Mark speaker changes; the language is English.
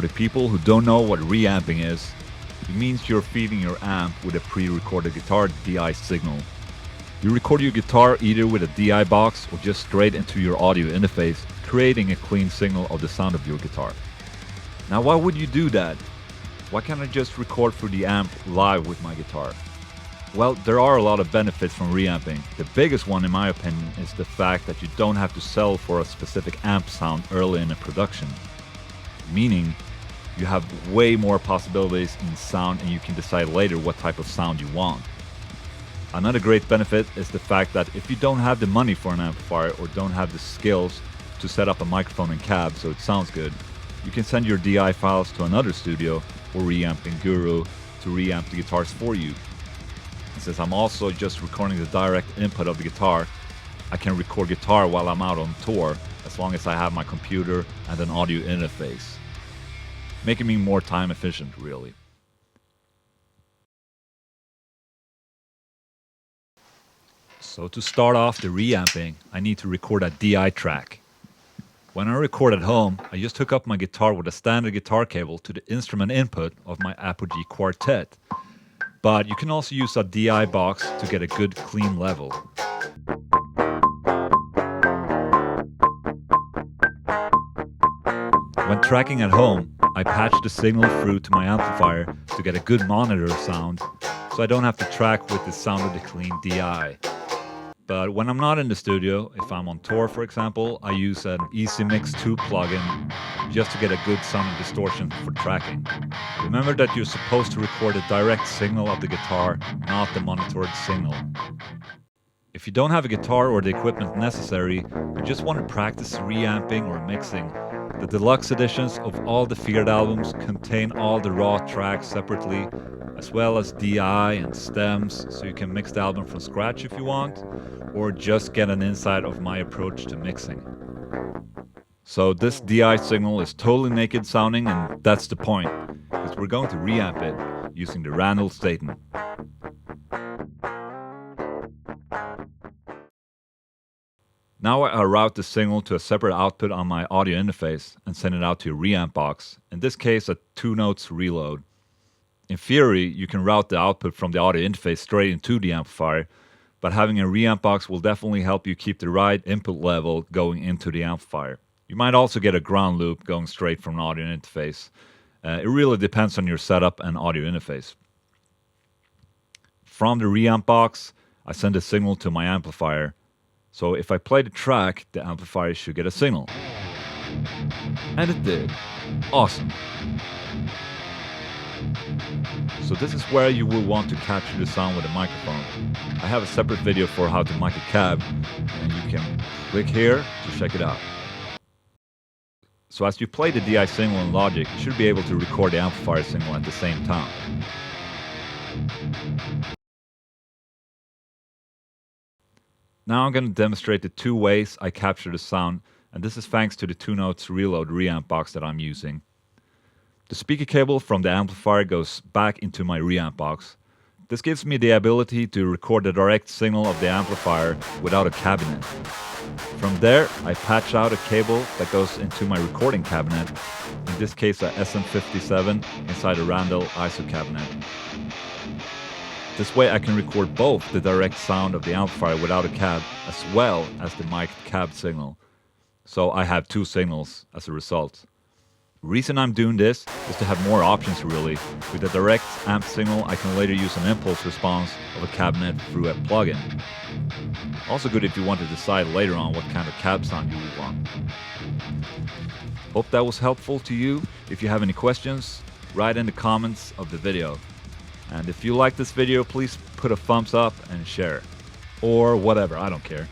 Speaker 1: the people who don't know what reamping is, it means you're feeding your amp with a pre-recorded guitar DI signal. You record your guitar either with a DI box or just straight into your audio interface, creating a clean signal of the sound of your guitar. Now, why would you do that? Why can't I just record through the amp live with my guitar? Well, there are a lot of benefits from reamping. The biggest one, in my opinion, is the fact that you don't have to settle for a specific amp sound early in a production. Meaning, you have way more possibilities in sound and you can decide later what type of sound you want. Another great benefit is the fact that if you don't have the money for an amplifier or don't have the skills to set up a microphone and cab so it sounds good, you can send your DI files to another studio or reamping guru to reamp the guitars for you. And since I'm also just recording the direct input of the guitar, I can record guitar while I'm out on tour as long as I have my computer and an audio interface, making me more time efficient, really. So to start off the reamping, I need to record a DI track. When I record at home, I just hook up my guitar with a standard guitar cable to the instrument input of my Apogee Quartet. But you can also use a DI box to get a good clean level. When tracking at home, I patch the signal through to my amplifier to get a good monitor sound, so I don't have to track with the sound of the clean DI. But when I'm not in the studio, if I'm on tour for example, I use an Easy Mix 2 plugin just to get a good sound and distortion for tracking. Remember that you're supposed to record a direct signal of the guitar, not the monitored signal. If you don't have a guitar or the equipment necessary, you just want to practice reamping or mixing, the deluxe editions of all the Feared albums contain all the raw tracks separately, as well as DI and stems, so you can mix the album from scratch if you want, or just get an insight of my approach to mixing. So this DI signal is totally naked sounding, and that's the point, because we're going to reamp it using the Randall statement. Now I route the signal to a separate output on my audio interface and send it out to a reamp box, in this case a 2 notes reload. In theory, you can route the output from the audio interface straight into the amplifier, but having a reamp box will definitely help you keep the right input level going into the amplifier. You might also get a ground loop going straight from an audio interface. It really depends on your setup and audio interface. From the reamp box, I send a signal to my amplifier. So if I play the track, the amplifier should get a signal. And it did. Awesome. So this is where you will want to capture the sound with a microphone. I have a separate video for how to mic a cab, and you can click here to check it out. So as you play the DI signal in Logic, you should be able to record the amplifier signal at the same time. Now I'm going to demonstrate the 2 ways I capture the sound, and this is thanks to the 2 notes reload reamp box that I'm using. The speaker cable from the amplifier goes back into my reamp box. This gives me the ability to record the direct signal of the amplifier without a cabinet. From there, I patch out a cable that goes into my recording cabinet, in this case a SM57 inside a Randall ISO cabinet. This way I can record both the direct sound of the amplifier without a cab as well as the mic'd cab signal. So I have 2 signals as a result. The reason I'm doing this is to have more options really. With a direct amp signal I can later use an impulse response of a cabinet through a plugin. Also good if you want to decide later on what kind of cab sound you would want. Hope that was helpful to you. If you have any questions, write in the comments of the video. And if you like this video, please put a thumbs up and share. Or whatever, I don't care.